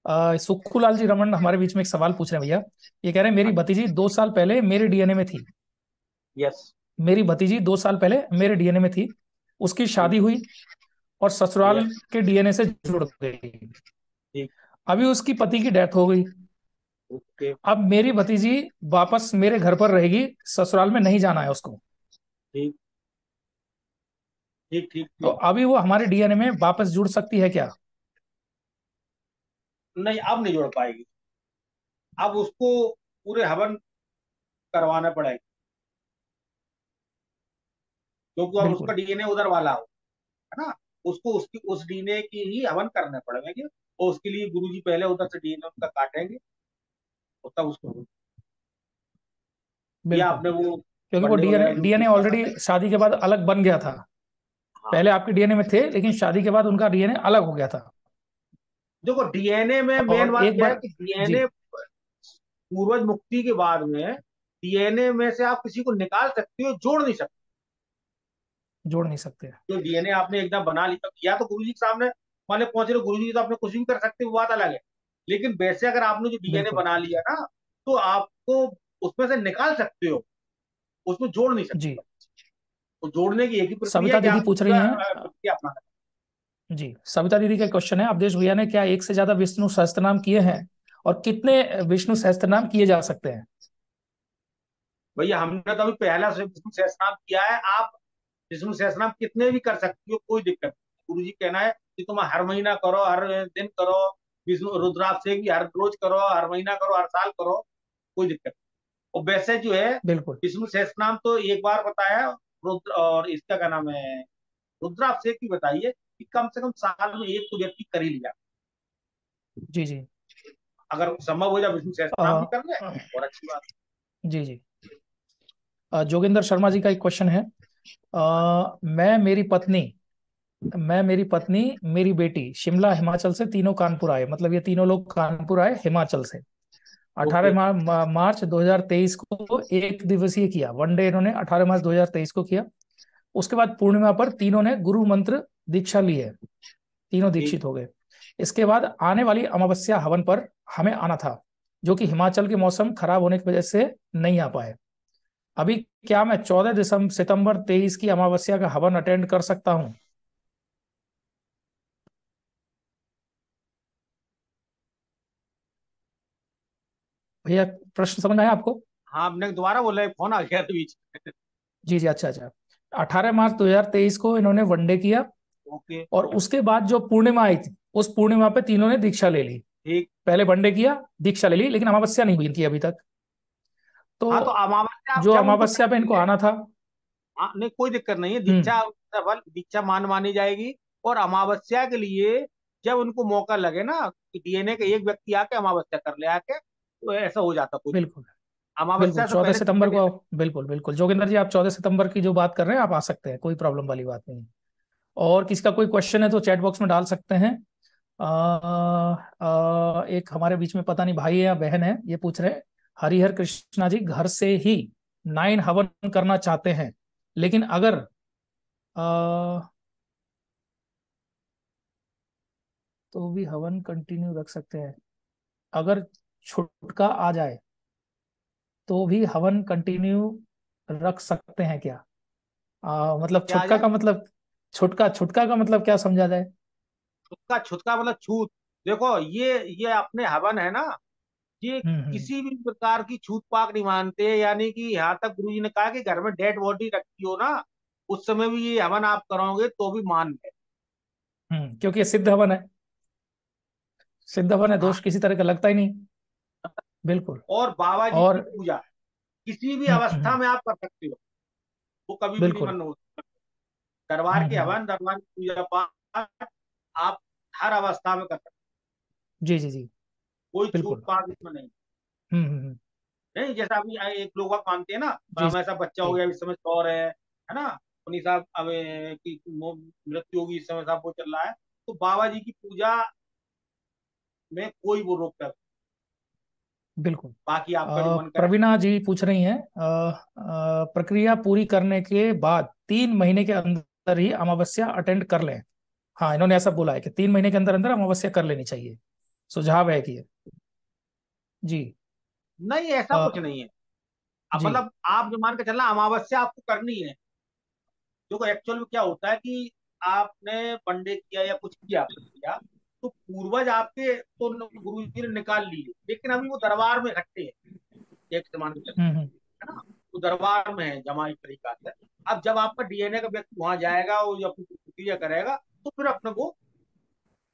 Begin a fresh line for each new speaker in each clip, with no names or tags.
सुखूलाल जी रमन हमारे बीच में एक सवाल पूछ रहे हैं भैया। ये कह रहे हैं मेरी भतीजी 2 साल पहले मेरे डीएनए में थी।
यस।
मेरी भतीजी 2 साल पहले मेरे डीएनए में थी। उसकी शादी
ठीक।
हुई और ससुराल
यस।
के डीएनए से जुड़ गई।
ठीक।
अभी उसकी पति की डेथ हो गई।
ओके।
अब मेरी भतीजी वापस मेरे घर पर रहेगी, ससुराल में नहीं जाना है उसको।
ठीक। ठीक। ठीक।
तो
ठीक।
अभी वो हमारे डीएनए में वापस जुड़ सकती है क्या?
नहीं, अब नहीं जोड़ पाएगी। अब उसको पूरे हवन करवाना पड़ेगा, क्योंकि अब उसका
बिल्कुल।
डीएनए उधर वाला हो, है ना। उसको उसकी उस डीएनए की ही हवन करने पड़ेंगे, और उसके लिए गुरुजी पहले उधर से डीएनए उनका काटेंगे, और तब उसको, या
बिल्कुल,
आपने वो
क्योंकि वो
पंडे
डीएनए
वगैरह जो
डीएनए
पूछा था।
ऑलरेडी शादी के बाद अलग बन गया था।
हाँ।
पहले आपके डीएनए में थे, लेकिन शादी के बाद उनका डीएनए अलग हो गया था।
देखो, डीएनए में मेन
और
बात
एक
क्या है
बार
कि
जी,
डीएनए पूर्वज मुक्ति के बाद में डीएनए में से आप किसी को निकाल सकते हो, जोड़ नहीं सकते।
जोड़ नहीं सकते।
जो डीएनए आपने एकदम बना लिया, या तो गुरुजी के सामने मान लो पहुंच रहे हो, गुरुजी तो आपने कुछ भी कर सकते हो, वो बात अलग है। लेकिन वैसे अगर आपने जो डीएनए
बिल्कुल।
बना लिया ना, तो आपको उसमें से निकाल सकते हो, उसमें जोड़ नहीं सकते।
जी,
तो जोड़ने की एक ही प्रक्रिया है
सविता
कि
दीदी
आपको
पूछ
पूरा
रही हैं।
प्रक्रिया अपनाना
जी, सविता दीदी का क्वेश्चन है, अवधेश भैया ने क्या एक से ज्यादा विष्णु सहस्त्र नाम किए हैं, और कितने विष्णु सहस्त्र नाम किए जा सकते हैं?
है। भैया, हमने तो अभी पहला विष्णु सहस्त्रनाम किया है। आप विष्णु सहस्त्रनाम कितने भी कर सकती हो, कोई दिक्कत नहीं। गुरु जी कहना है कि तुम हर महीना करो, हर दिन करो। विष्णु रुद्राभिषेक भी हर रोज करो, हर महीना करो, हर साल करो, कोई दिक्कत नहीं। और वैसे जो है,
बिल्कुल।
विष्णु सहस्त्रनाम तो एक बार बताया। रुद्र और इसका क्या नाम है, रुद्राभिषेक की बताइए कि कम से कम साल में एक तो व्यक्ति कर ही लिया।
जी जी।
अगर संभव हो जाए विष्णु सहस्त्रनाम भी
अ,
कर ले, और अच्छी बात
जी जी। जोगिंदर शर्मा जी का एक क्वेश्चन है। मैं मेरी पत्नी मेरी बेटी शिमला हिमाचल से तीनों कानपुर आए, मतलब ये तीनों लोग कानपुर आए हिमाचल से।
है। ओके।
18 मार्च 2023 को एक दिवसीय किया, 1 डे इन्होंने 18 मार्च 2023 को किया। उसके बाद पूर्णिमा पर तीनों ने गुरु मंत्र दीक्षा ली है, तीनों
ठीक।
दीक्षित हो गए। इसके बाद आने वाली अमावस्या हवन पर हमें आना था, जो कि हिमाचल के मौसम खराब होने की वजह से नहीं आ पाए। अभी क्या मैं 14 सितंबर 23 की अमावस्या का हवन अटेंड कर सकता हूँ? भैया, प्रश्न समझ आया आपको?
हाँ, आपने दोबारा बोला, फोन आ गया था बीच में।
जी जी, अच्छा अच्छा। 18 मार्च 2023 को इन्होंने 1 डे किया,
ओके।
और उसके बाद जो पूर्णिमा आई थी, उस पूर्णिमा पे तीनों ने दीक्षा ले ली।
ठीक।
पहले 1 डे किया, दीक्षा ले ली, लेकिन अमावस्या नहीं हुई इनकी अभी तक।
हाँ, तो
तो
अमावस्या आप
जो
जब उनको
अमावस्या पे इनको
करेंगे।
आना था।
हाँ, नहीं, कोई दिक्कत नहीं है।
हम्म।
दीक्षा सफल, दीक्षा मानी जाएगी। और अमावस्या के लिए जब उनको मौका लगे ना, कि डीएनए का एक व्यक्ति आके अमावस्या कर ले आके, तो ऐसा हो जाता, कोई दिक्कत
बिल्कुल।
नहीं।
बिल्कुल
अमावस्या से
14
पहले दीक्षा
सितंबर
ले
को
सकते।
बिल्कुल बिल्कुल जोगिंदर जी, आप 14 सितंबर की जो बात कर रहे हैं, आप आ सकते हैं, कोई प्रॉब्लम वाली बात नहीं है। और किसी का कोई क्वेश्चन है तो चैट बॉक्स में डाल सकते हैं। एक हमारे बीच में पता नहीं भाई है या बहन है, ये पूछ रहे हैं, हरिहर कृष्णा जी घर से ही 9 हवन करना चाहते हैं, लेकिन अगर तो भी हवन कंटिन्यू रख सकते हैं? अगर छुटका आ जाए तो भी हवन कंटिन्यू रख सकते हैं क्या? मतलब
क्या आ
छुटका
जाए?
का मतलब, छुटका छुटका का मतलब क्या समझा जाए?
छुटका, छुटका मतलब छूत। देखो, ये अपने हवन है ना, ये
हम्म।
किसी भी प्रकार की छूत पाक नहीं मानते। यानी कि यहाँ तक गुरु जी ने कहा कि घर में डेड बॉडी रखी हो ना, उस समय भी ये हवन आप कराओगे तो भी मान ले।
क्योंकि ये सिद्ध हवन है, सिद्ध हवन है,
हाँ।
दोष किसी तरह का लगता ही नहीं। बिल्कुल।
और बाबा जी की
और
पूजा किसी भी अवस्था
हम्म।
में आप कर सकते हो, वो कभी भी नहीं
बिल्कुल।
बंद हो सकता। दरबार के
हम्म।
हवन, दरबार की पूजा पाठ आप हर अवस्था में कर सकते
जी जी जी।
हो, कोई छूत
बिल्कुल।
पाक इसमें नहीं। नहीं, जैसा अभी एक लोग आप मानते हैं ना,
जी
हमें बच्चा हो
जी।
गया, इस समय सौ है ना, उन्हीं साहब अब की मृत्यु होगी, इस समय साहब वो चल रहा है। तो बाबा जी की पूजा में कोई वो रोक कर,
बिल्कुल।
बाकी आपका जो मन करे।
प्रवीणा जी पूछ रही हैं, प्रक्रिया पूरी करने के बाद 3 महीने के अंदर ही अमावस्या अटेंड कर लें? हाँ, इन्होंने ऐसा बोला है कि 3 महीने के अंदर अंदर अमावस्या कर लेनी चाहिए। सुझाव है कि जी।
नहीं, ऐसा कुछ
अ,
नहीं है। अब
जी।
मतलब आप जो मान के चलना, अमावस्या आपको करनी है। देखो एक्चुअल में क्या होता है कि आपने वनडे किया या कुछ किया किया, तो पूर्वज आपके तो गुरु जी ने निकाल लिए, लेकिन अभी वो दरबार में इकट्ठे हैं, एक से मान के चलना,
हम्म।
है ना। वो दरबार में है जमा एक तरीका से। अब जब आपका डीएनए का व्यक्ति वहां जाएगा और जब प्रक्रिया करेगा, तो फिर अपने को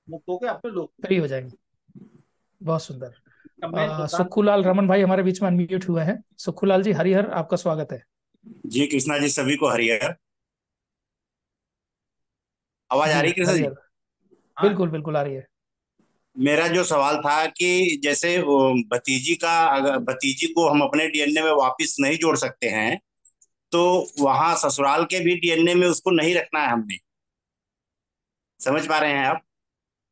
मुक्त होकर अपने लोग
फ्री हो जाएंगे। बहुत सुंदर।
का मेन सिद्धांत
सुखूलाल
ये है।
रमन भाई हमारे बीच में अनम्यूट हुए हैं। सुखूलाल जी, हरिहर, आपका स्वागत है।
जी कृष्णा जी, सभी को हरिहर। आवाज आ
जी,
रही है कृष्णा जी?
हरिहर।
हाँ
बिल्कुल बिल्कुल आ रही है।
मेरा जो सवाल था कि जैसे वो भतीजी का, अगर भतीजी को हम अपने डीएनए में वापस नहीं जोड़ सकते हैं, तो वहां ससुराल के भी डीएनए में उसको नहीं रखना है हमने। समझ पा रहे हैं आप?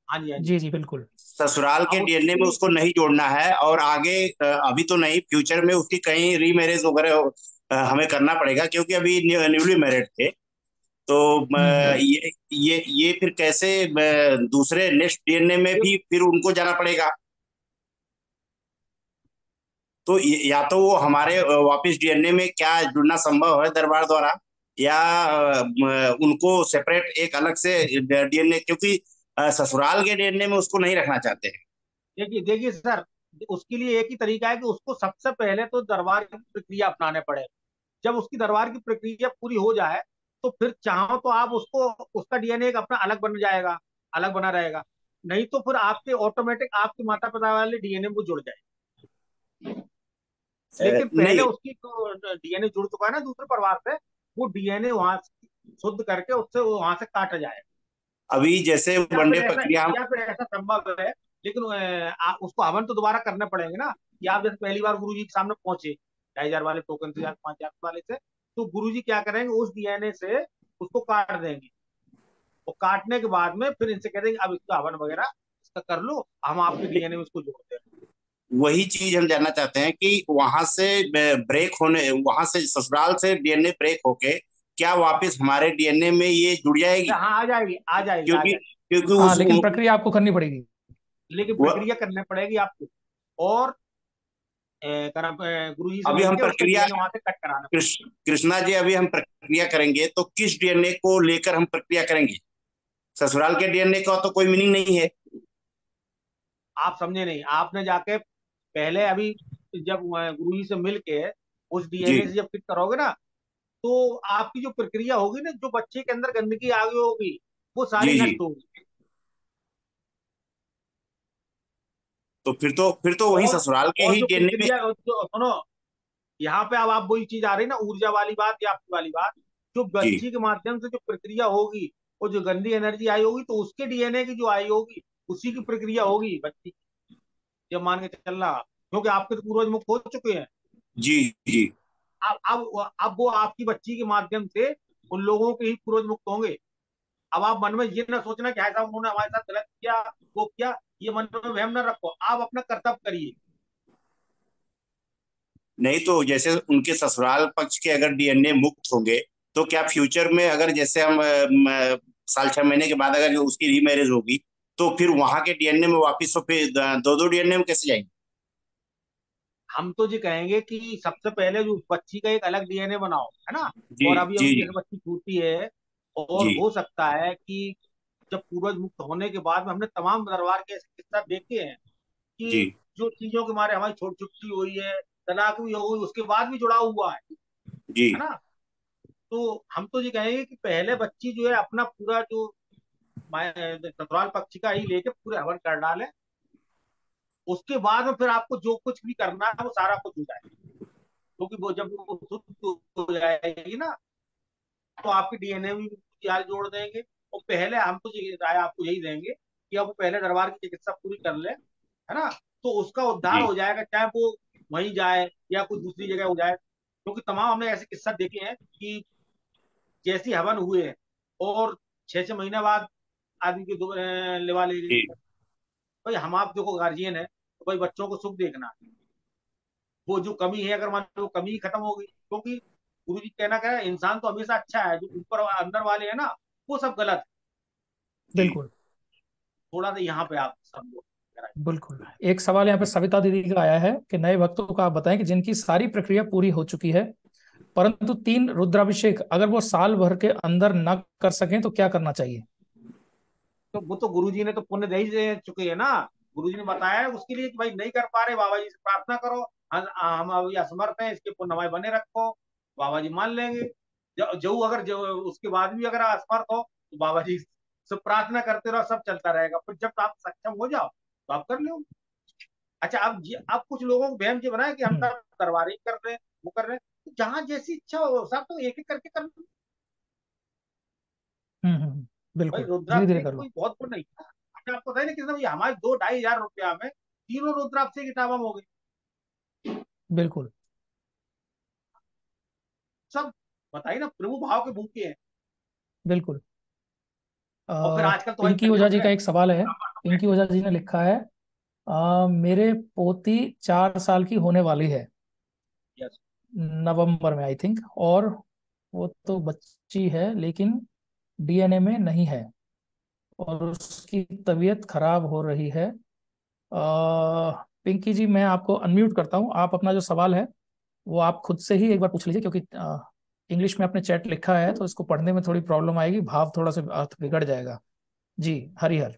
हाँ जी, हाँ जी।
जी जी बिल्कुल।
ससुराल के
अब
डीएनए में
उसकी
उसको नहीं जोड़ना है, और आगे अभी तो नहीं, फ्यूचर में उसकी कहीं रीमैरिज वगैरह हमें करना पड़ेगा, क्योंकि अभी न्यूली मैरिड थे। तो
हम्म।
ये फिर कैसे दूसरे नेक्स्ट डीएनए में भी फिर उनको जाना पड़ेगा? तो या तो वो हमारे वापस डीएनए में क्या जुड़ना संभव है दरबार द्वारा, या उनको सेपरेट एक अलग से डीएनए, क्योंकि ससुराल के डीएनए में उसको नहीं रखना चाहते हैं।
देखिए देखिए सर, उसके लिए एक ही तरीका है कि उसको सबसे पहले तो दरबार की प्रक्रिया अपनाने पड़े। जब उसकी दरबार की प्रक्रिया पूरी हो जाए, तो फिर चाहो तो आप उसको, उसका डीएनए एक अपना अलग बन जाएगा, अलग बना रहेगा। नहीं तो फिर आपके ऑटोमेटिक आपके माता पिता वाले डीएनए में जुड़ जाए। लेकिन पहले
नहीं,
उसकी तो डीएनए जुड़ चुका है ना दूसरे परिवार से, वो डीएनए वहां से शुद्ध करके उससे वहां से काटा जाए।
अभी जैसे वनडे प्रक्रिया हम।
या फिर ऐसा संभव है, लेकिन उसको हवन तो दोबारा करने पड़ेंगे ना। कि आप जैसे पहली बार गुरु जी के सामने पहुंचे 2,500 वाले टोकन से या 5,000 वाले से, तो गुरु जी क्या करेंगे, उस डीएनए से उसको काट देंगे। और काटने के बाद में फिर इनसे कह देंगे अब इसका हवन वगैरह इसका कर लो, हम आपके डीएनए में इसको जोड़ दें।
वही चीज हम जानना चाहते हैं कि वहां से ब्रेक होने, वहां से ससुराल से डीएनए ब्रेक होके क्या वापस हमारे डीएनए में ये जुड़ जाएगी?
हाँ, आ जाएगी, आ जाएगी, आ
क्योंकि
जाएगी।
क्योंकि
हाँ,
उस
लेकिन प्रक्रिया आपको करनी पड़ेगी।
लेकिन
वो,
प्रक्रिया करनी पड़ेगी आपको। और गुरु जी से
अभी हम
मिलके उसका
प्रक्रिया,
डीएनए वहां से कट कराना पड़ेगा।
कृष्णा जी, अभी हम प्रक्रिया करेंगे तो किस डीएनए को लेकर हम प्रक्रिया करेंगे? ससुराल के डीएनए का तो कोई मीनिंग नहीं है।
आप समझे नहीं, आपने जाके पहले अभी जब गुरु जी से मिल के उस
जी
डीएनए से जब फिट करोगे ना, तो आपकी जो प्रक्रिया होगी ना, जो बच्चे के अंदर गंदगी आ गई होगी, वो सारी
जी जी।
नष्ट होगी।
तो फिर तो वही
और
ससुराल के
और
ही
जो
डीएनए में।
प्रक्रिया, जो सुनो, यहाँ पे अब आप वही चीज आ रही ना, ऊर्जा वाली बात या आपकी वाली बात। जो
जी
बच्ची के माध्यम से जो प्रक्रिया होगी, वो जो गंदी एनर्जी आई होगी, तो उसके डीएनए की जो आई होगी, उसी की प्रक्रिया होगी बच्ची की। जब मान के चलना, क्योंकि आपके तो पूर्वज मुक्त हो चुके हैं।
जी जी।
अब वो आपकी बच्ची के माध्यम से उन लोगों के ही पूर्वज मुक्त होंगे। अब आप मन में ये ना सोचना कि ऐसा उन्होंने हमारे साथ गलत किया, वो किया। ये मन में वहम ना रखो, आप अपना कर्तव्य करिए।
नहीं तो जैसे उनके ससुराल पक्ष के अगर डीएनए मुक्त होंगे, तो क्या फ्यूचर में अगर जैसे हम साल 6 महीने के बाद अगर उसकी रीमैरिज होगी, तो फिर वहां के डीएनए में वापिस तो फिर दो दो डीएनए में कैसे जाएंगे?
हम तो जी कहेंगे कि सबसे पहले जो बच्ची का एक अलग डीएनए बनाओ, है ना।
जी
और अभी
जी
अभी
जी
जैसे बच्ची छूटी है, और
जी
हो सकता है कि जब पूर्वज मुक्त होने के बाद में हमने तमाम दरबार के ऐसे किस्सा देखे हैं
जी
कि जो चीजों के मारे हमारी छोट छुट्टी हुई है, तलाक भी हो गई, उसके बाद भी जुड़ा हुआ
जी
है ना। तो हम तो ये कहेंगे कि पहले बच्ची जो है अपना पूरा जो ससुराल पक्ष का ही लेके पूरे हवन कर डाले। उसके बाद में फिर आपको जो कुछ भी करना है वो सारा कुछ हो जाए। क्योंकि वो जब वो शुद्ध हो जाएगी ना, तो आपके डीएनए भी जाल जोड़ देंगे। और पहले हम तो ये राय आपको यही देंगे कि अब पहले दरबार की चिकित्सा पूरी कर ले, है ना। तो उसका उद्धार
जी
हो जाएगा, चाहे वो वहीं जाए या कोई दूसरी जगह हो जाए। क्योंकि तमाम हमने ऐसे किस्सा देखे हैं कि जैसी हवन हुए हैं और 6 6 महीने बाद आदमी की लिवा ले गई।
जी।
भाई हम आप देखो गार्जियन है, तो भाई बच्चों को सुख देखना। वो जो कमी है, अगर मान लो कमी ही खत्म हो गई, क्योंकि गुरु जी कहना क्या है, इंसान तो हमेशा अच्छा है, जो ऊपर अंदर वाले हैं ना, वो सब गलत है।
जी।
बिल्कुल।
थोड़ा सा यहाँ पे आप समझो।
बिल्कुल। एक सवाल यहाँ पे सविता दीदी का आया है कि नए भक्तों को आप बताएं कि जिनकी सारी प्रक्रिया पूरी हो चुकी है परंतु 3 रुद्राभिषेक अगर वो साल भर के अंदर न कर सकें तो क्या करना चाहिए?
तो वो तो गुरुजी ने तो पुण्य दे ही दे चुके हैं ना। गुरुजी ने बताया है उसके लिए कि भाई नहीं कर पा रहे, बाबा जी से प्रार्थना करो, हम अभी असमर्थ हैं, इसके पुण्यमय बने रखो, बाबा जी मान लेंगे। जो अगर जो उसके बाद भी अगर असमर्थ हो तो बाबा जी से प्रार्थना करते रहो, सब चलता रहेगा। फिर जब आप सक्षम हो जाओ तो आप कर लो। अच्छा, अब कुछ लोगों को वहम ये बनाया कि हम
हम्म
सब दरबारी कर रहे हैं, वो कर रहे हैं। तो जहां जैसी इच्छा हो सब तो एक एक करके कर लो। भाई
बिल्कुल, धीरे धीरे
रुद्राभिषेक
कर
कोई
लो।
बहुत वो नहीं था। अच्छा, आपको पता है ना कितना भैया, हमारे 2-2,500 रुपया में तीनों रुद्राभिषेक की किताबा हो गई।
बिल्कुल।
सब बताइए ना, प्रभु भाव के भूखे हैं।
बिल्कुल।
और फिर आजकल तो भाई
पिंकी ओझा जी
कलयुग है।
का एक सवाल है। पिंकी ओझा जी ने लिखा है, मेरे पोती 4 साल की होने वाली है
यस।
नवंबर में आई थिंक, और वो तो बच्ची है लेकिन डीएनए में नहीं है और उसकी तबीयत खराब हो रही है। पिंकी जी, मैं आपको अनम्यूट करता हूँ, आप अपना जो सवाल है वो आप खुद से ही एक बार पूछ लीजिए, क्योंकि इंग्लिश में आपने चैट लिखा है तो इसको पढ़ने में थोड़ी प्रॉब्लम आएगी, भाव थोड़ा सा अर्थ बिगड़ जाएगा। जी, हरिहर।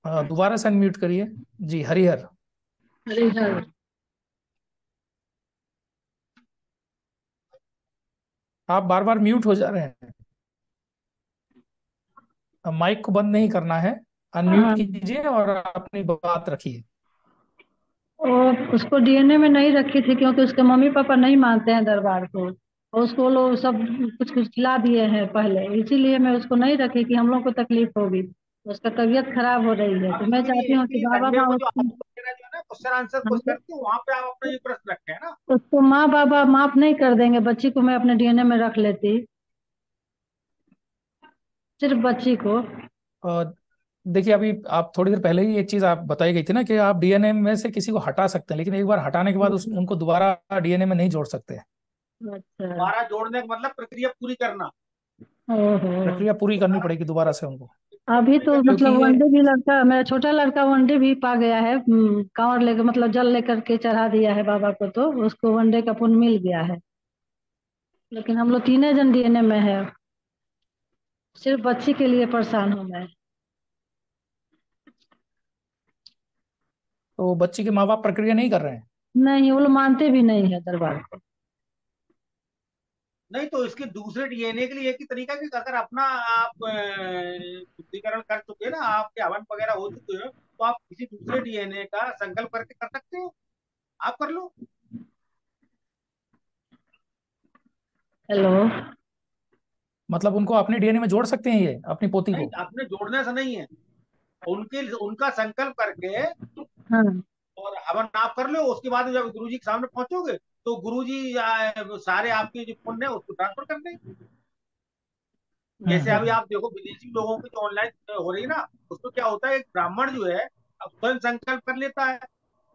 दोबारा से अनम्यूट करिए। जी, हरिहर।
हरिहर।
आप बार बार म्यूट हो जा रहे हैं। माइक को बंद नहीं करना है, अनम्यूट
हाँ,
कीजिए और अपनी बात रखिए।
और उसको डीएनए में नहीं रखी थी क्योंकि उसके मम्मी पापा नहीं मानते हैं दरबार को, और उसको लोग सब कुछ कुछ खिला दिए हैं पहले, इसीलिए मैं उसको नहीं रखी कि हम लोग को तकलीफ होगी। उसका तबीयत खराब हो रही है
अब
तो मैं
इसके लिए
चाहती हूँ कि बाबा
संडे
माँ
को जो
उसकी।
हाउस वगैरह जो है ना, क्वेश्चन आंसर कुछ
हाँ,
करती हूँ, वहां पे आप अपना ये प्रश्न रखे हैं ना।
उसको माँ बाबा माफ नहीं कर देंगे, बच्ची को मैं अपने डीएनए में रख लेती, सिर्फ बच्ची को।
और देखिए, अभी आप थोड़ी देर पहले ही एक चीज आप बताई गई थी ना कि आप डीएनए में से किसी को हटा सकते हैं, लेकिन एक बार हटाने के बाद उनको दोबारा डीएनए में नहीं जोड़ सकते।
अच्छा।
दोबारा जोड़ने का मतलब प्रक्रिया पूरी करना।
ओहो।
प्रक्रिया पूरी करनी
दोबारा
पड़ेगी दोबारा से उनको,
प्रक्रिया
अभी
पूरी
तो
करने के
क्योंकि
मतलब
ये
वनडे भी लड़का, मेरा छोटा लड़का वनडे भी पा गया है, कांवर लेकर मतलब जल लेकर के चढ़ा दिया है बाबा को, तो उसको वनडे का पुण्य मिल गया है। लेकिन हम लोग तीनों जन डीएनए में है, सिर्फ बच्ची के लिए परेशान हूँ मैं।
तो बच्ची के माँ बाप प्रक्रिया नहीं कर रहे हैं।
नहीं, वो लोग मानते भी नहीं है दरबार को।
नहीं तो इसके दूसरे डीएनए के लिए एक ही तरीका कि अगर अपना आप शुद्धिकरण कर चुके हैं ना, आपके हवन वगैरह हो चुके हैं, तो आप किसी दूसरे डीएनए का संकल्प करके कर सकते हो। आप कर लो।
हेलो।
मतलब उनको अपने डीएनए में जोड़ सकते हैं ये अपनी पोती
नहीं,
को।
अपने जोड़ने से नहीं है, उनके उनका संकल्प करके
हाँ।
और हवन आप कर लो। उसके बाद जब गुरुजी के सामने पहुंचोगे तो गुरुजी सारे आपके जो पुण्य है उसको ट्रांसफर कर देंगे। जैसे अभी
हम्म।
आप देखो विदेशी लोगों की जो ऑनलाइन हो रही है ना, उसमें क्या होता है, एक ब्राह्मण जो है अब स्वयं संकल्प कर लेता है।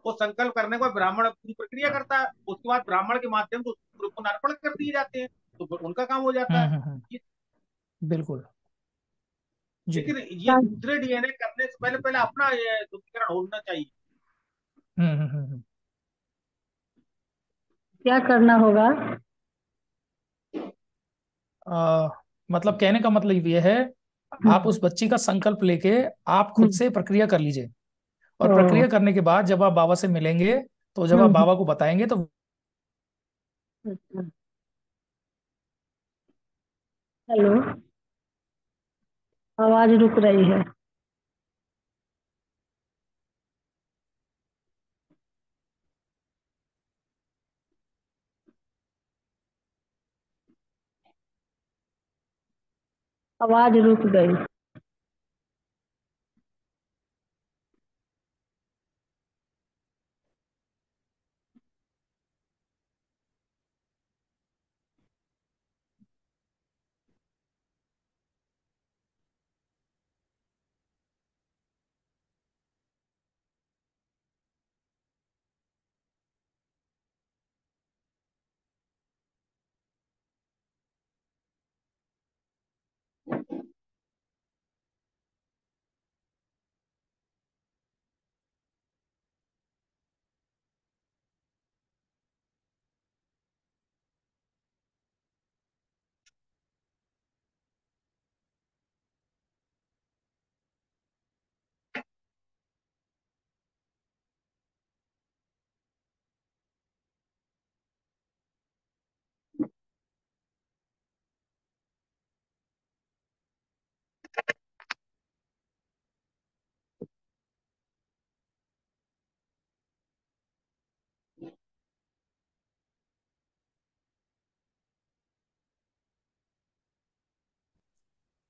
वो संकल्प करने के बाद ब्राह्मण पूरी प्रक्रिया करता है, उसके बाद ब्राह्मण के माध्यम से उसको पुनः अर्पण कर दिए जाते हैं, तो उनका काम हो जाता है।
हम्म।
ये-
बिल्कुल। जी।
लेकिन ये दूसरे डीएनए करने से पहले पहले अपना ये शुद्धिकरण होना चाहिए।
हम्म।
क्या करना होगा?
आ, मतलब कहने का मतलब ये है, आप
हम्म।
उस बच्ची का संकल्प लेके आप खुद
हम्म।
से प्रक्रिया कर लीजिए, और
ओ।
प्रक्रिया करने के बाद जब आप बाबा से मिलेंगे तो जब आप
हम्म।
बाबा को बताएंगे तो
अच्छा। हेलो। आवाज रुक रही है। आवाज रुक गई।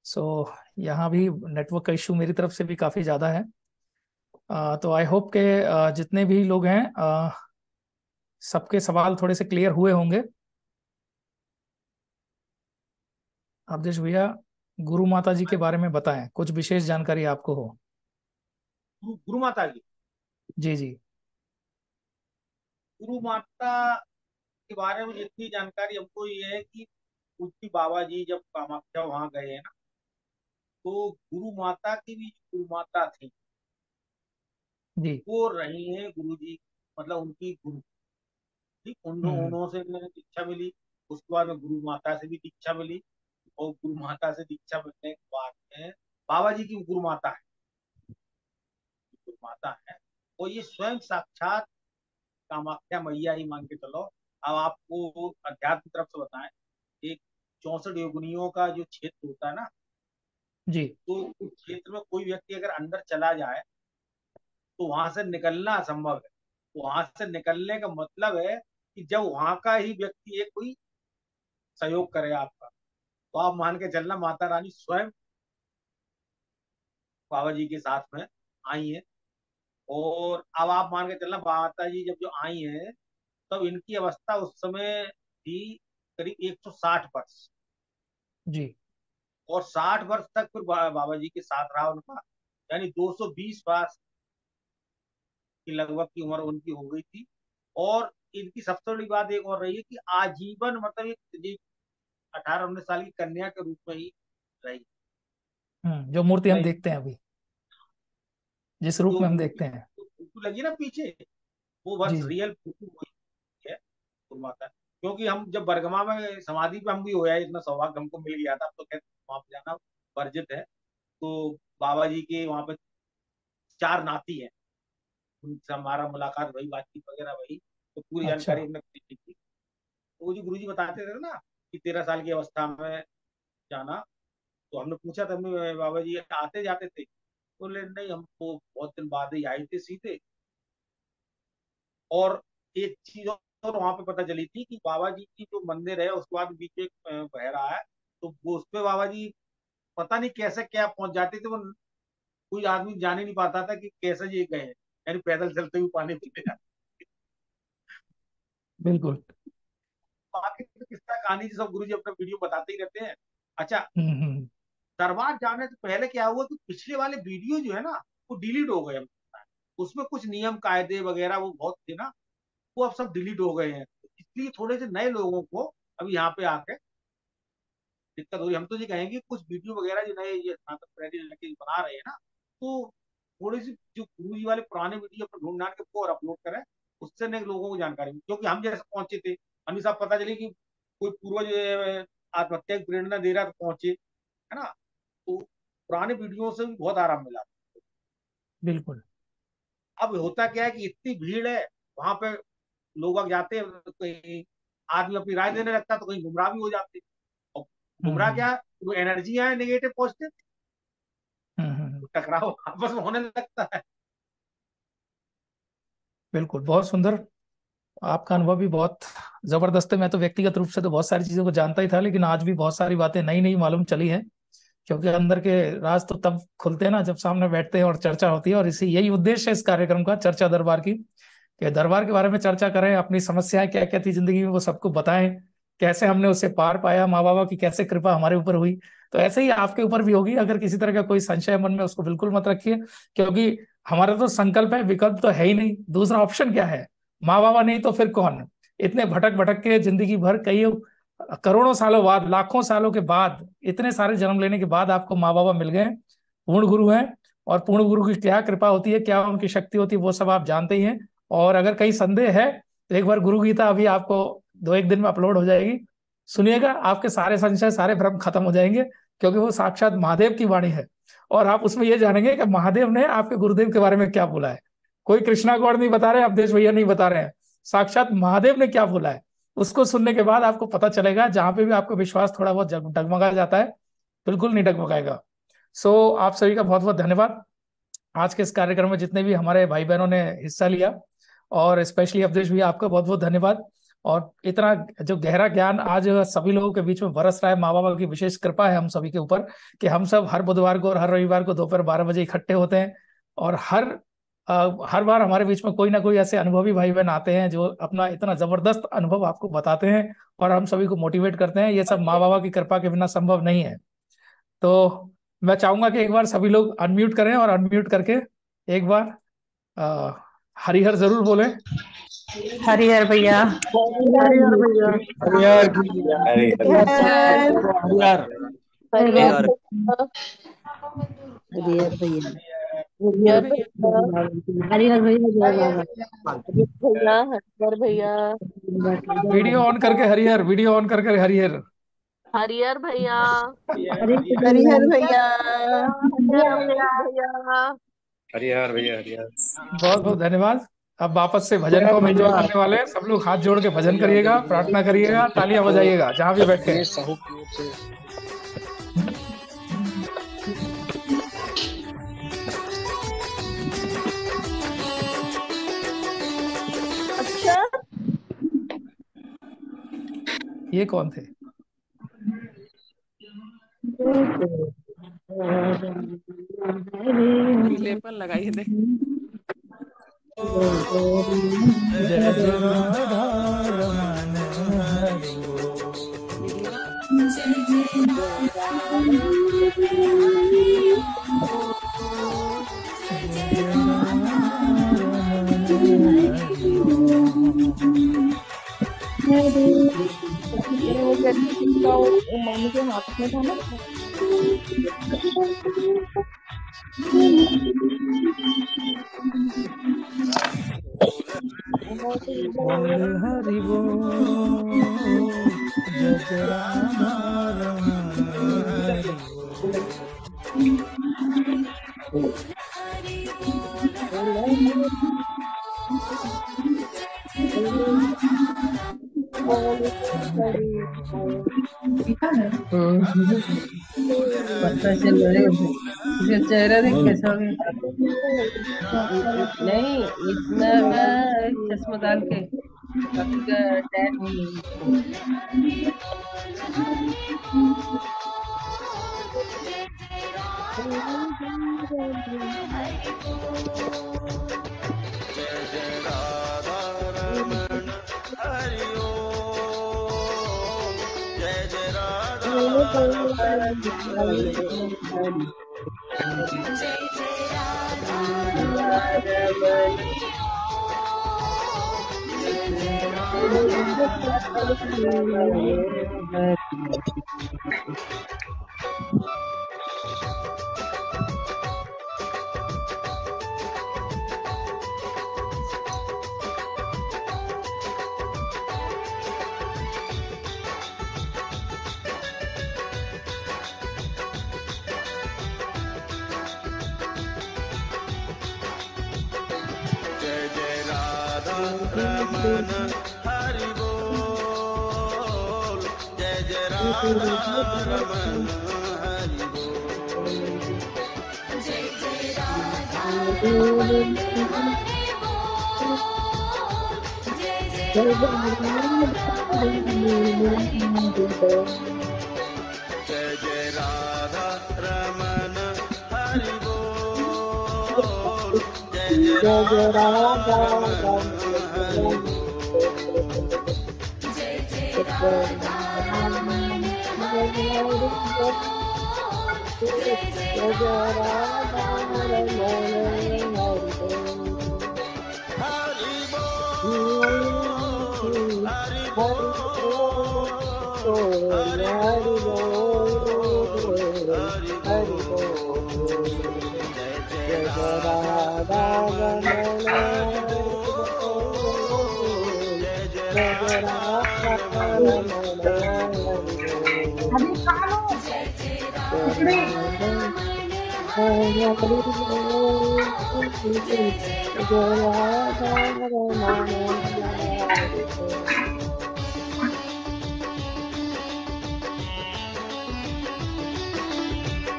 सो यहाँ भी नेटवर्क का इशू मेरी तरफ से भी काफ़ी ज़्यादा है। तो आई होप के जितने भी लोग हैं सबके सवाल थोड़े से क्लियर हुए होंगे। अवधेश भैया, गुरु माता जी के बारे में बताएं, कुछ विशेष जानकारी आपको हो।
गुरु माता जी,
जी जी।
गुरु माता के बारे में जितनी जानकारी हमको ये है कि पूज्य बाबा जी जब कामाख्या वहां गए हैं ना, तो गुरु माता की भी जो गुरु माता थी
जी।
वो रही है गुरु जी, मतलब उनकी गुरु। ठीक,
हम्म।
उन्हों से मैंने दीक्षा मिली। उसके बाद में गुरु माता से भी दीक्षा मिली। और गुरु माता से दीक्षा मिलने के बाद में बाबा जी की गुरु माता है, गुरु माता है। और ये स्वयं साक्षात कामाख्या मैया ही मान के चलो। अब आपको अध्यात्म की तरफ से बताएं, एक 64 योगिनियों का जो क्षेत्र होता है ना,
जी।
तो उस क्षेत्र में कोई व्यक्ति अगर अंदर चला जाए तो वहां से निकलना असंभव है। वहां से निकलने का मतलब है कि जब वहां का ही व्यक्ति एक कोई सहयोग करे आपका, तो आप मान के चलना माता रानी स्वयं बाबा जी के साथ में आई है। और अब आप मान के चलना माता जी जब जो आई है, तब इनकी अवस्था उस समय थी करीब 160 वर्ष।
जी।
और 60 वर्ष तक फिर बाबा जी के साथ रहा उनका, यानी 220 वर्ष की लगभग की उम्र उनकी हो गई थी। और इनकी सबसे बड़ी बात एक और रही है कि आजीवन, मतलब एक 18-19 साल की कन्या के रूप में ही रही।
जो मूर्ति हम
नहीं,
देखते हैं अभी, जिस रूप
जो
में हम
मूर्ति
देखते हैं।
फोटो लगी ना पीछे, वो बस
जी जी।
रियल फोटो वही है गुरु माता। क्योंकि हम जब बरगमा में समाधि पे हम भी होया, इतना सौभाग्य हमको मिल गया था। अब तो खैर वहां पे जाना वर्जित है। तो बाबा जी के वहां पे 4 नाती हैं, उनसे हमारा मुलाकात वही, बातचीत वगैरह वही। तो पूरी
अच्छा।
जानकारी हमने ली थी। तो वो जो गुरु जी बताते थे ना कि 13 साल की अवस्था में जाना, तो हमने पूछा था, बाबा जी आते जाते थे? बोले नहीं, हमको बहुत दिन बाद ही आई थे सीधे। और एक चीज और वहां पे पता चली थी कि बाबा जी की जो मंदिर है उसके बाद बीच में एक बह रहा है, तो वो उस पे बाबा जी पता नहीं कैसे क्या पहुंच जाते थे। वो कोई आदमी जान ही नहीं पाता था कि कैसे ये गए हैं, यानी पैदल चलते हुए पानी पीते जाते।
बिल्कुल।
बाकी तो किस्सा कहानी जी सब गुरु जी अपने वीडियो बताते ही रहते हैं। अच्छा,
हम्म।
दरबार जाने से पहले क्या हुआ कि पिछले वाले वीडियो जो है ना, वो डिलीट हो गए। उसमें कुछ नियम कायदे वगैरह वो बहुत थे ना, वो अब सब डिलीट हो गए हैं। इसलिए थोड़े से नए लोगों को अभी यहाँ पे आके दिक्कत हो रही है। हम तो ये कहेंगे कुछ वीडियो वगैरह जो नए ये स्नातक प्रेरित लड़के बना रहे हैं ना, तो थोड़ी सी जो गुरु जी वाले पुराने वीडियो अपने ढूंढ ढांड के वो और अपलोड करें। उससे नए लोगों को जानकारी मिली। क्योंकि हम जैसे पहुंचे थे, हमें सब पता चले कि कोई पूर्वज आत्महत्या की प्रेरणा दे रहा तो पहुंचे, है ना। तो पुराने वीडियो से भी बहुत आराम मिला।
बिल्कुल।
अब होता क्या है कि इतनी भीड़ है वहां पे, लोग अब जाते हैं, कहीं आदमी अपनी राय देने लगता है तो कहीं गुमराह भी हो जाते हैं। और गुमराह
हम्म।
क्या, वो एनर्जी है नेगेटिव पॉजिटिव,
हम्म।
टकराव आपस में होने लगता है।
बिल्कुल, बहुत सुंदर। आपका अनुभव भी बहुत जबरदस्त है। मैं तो व्यक्तिगत रूप से तो बहुत सारी चीजों को जानता ही था, लेकिन आज भी बहुत सारी बातें नई नई मालूम चली हैं। क्योंकि अंदर के राज तो तब खुलते हैं ना जब सामने बैठते हैं और चर्चा होती है। और इसी यही उद्देश्य है इस कार्यक्रम का, चर्चा दरबार की, कि दरबार के बारे में चर्चा करें, अपनी समस्याएं क्या क्या थी जिंदगी में वो सबको बताएं, कैसे हमने उससे पार पाया, माँ बाबा की कैसे कृपा हमारे ऊपर हुई। तो ऐसे ही आपके ऊपर भी होगी। अगर किसी तरह का कोई संशय मन में, उसको बिल्कुल मत रखिए। क्योंकि हमारा तो संकल्प है, विकल्प तो है ही नहीं, दूसरा ऑप्शन क्या है। माँ बाबा नहीं तो फिर कौन। इतने भटक भटक के जिंदगी भर, कई करोड़ों सालों बाद, लाखों सालों के बाद, इतने सारे जन्म लेने के बाद आपको माँ बाबा मिल गए, पूर्ण गुरु हैं। और पूर्ण गुरु की क्या कृपा होती है, क्या उनकी शक्ति होती है, वो सब आप जानते ही हैं। और अगर कहीं संदेह है तो एक बार गुरु गीता अभी आपको 2-1 दिन में अपलोड हो जाएगी, सुनिएगा, आपके सारे संशय, सारे भ्रम खत्म हो जाएंगे। क्योंकि वो साक्षात महादेव की वाणी है। और आप उसमें ये जानेंगे कि महादेव ने आपके गुरुदेव के बारे में क्या बोला है। कोई कृष्णा गौड़ नहीं बता रहे, अवधेश भैया नहीं बता रहे हैं, साक्षात महादेव ने क्या बोला है। उसको सुनने के बाद आपको पता चलेगा, जहां पे भी आपको विश्वास थोड़ा बहुत डगमगा जाता है, बिल्कुल नहीं डगमगाएगा। आप सभी का बहुत बहुत धन्यवाद। आज के इस कार्यक्रम में जितने भी हमारे भाई बहनों ने हिस्सा लिया, और स्पेशली अवधेश भैया, आपका बहुत बहुत धन्यवाद। और इतना जो गहरा ज्ञान आज सभी लोगों के बीच में बरस रहा है। माँ बाबा की विशेष कृपा है हम सभी के ऊपर कि हम सब हर बुधवार को और हर रविवार को दोपहर 12 बजे इकट्ठे होते हैं, और हर बार हमारे बीच में कोई ना कोई ऐसे अनुभवी भाई बहन आते हैं जो अपना इतना जबरदस्त अनुभव आपको बताते हैं और हम सभी को मोटिवेट करते हैं। ये सब माँ बाबा की कृपा के बिना संभव नहीं है। तो मैं चाहूंगा कि एक बार सभी लोग अनम्यूट करें और अनम्यूट करके एक बार हरिहर जरूर बोलें।
हरिहर भैया,
हरिहर भैया,
हरिहर
हरिहर
हरिहर
हरिहर भैया,
हरिहर
भैया जय बाबा।
हरिहर भैया,
वीडियो ऑन करके हरिहर, वीडियो ऑन करके हरिहर।
हरिहर भैया,
हरिहर भैया,
हरिहर भैया, हरिहर।
बहुत बहुत धन्यवाद। अब वापस से भजन को हम एंजॉय करने वाले हैं। सब लोग हाथ जोड़ के भजन करिएगा, प्रार्थना करिएगा, तालियां बजाइएगा जहां भी बैठे हैं।
अच्छा,
ये कौन थे?
लेपन लगाइए दे।
जय जय राधा रमन हरि
मामी के हाथ में था ना।
हरि बोल, जय जय राधा रमन हरि
पता चल रहा है चेहरा देख कैसा हो गया। नहीं इतना चश्मा डाल के डैड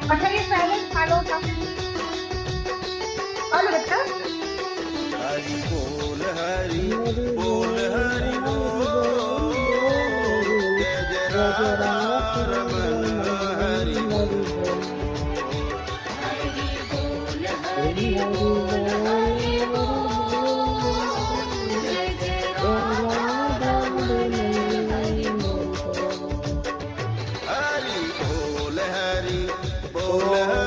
अच्छा ये पहले खा लो था। हेलो बेटा हरि बोल हरि बोल हरि बोल, जय जय राधा रमन हरि बोल। हरि बोल हरि बोल हरि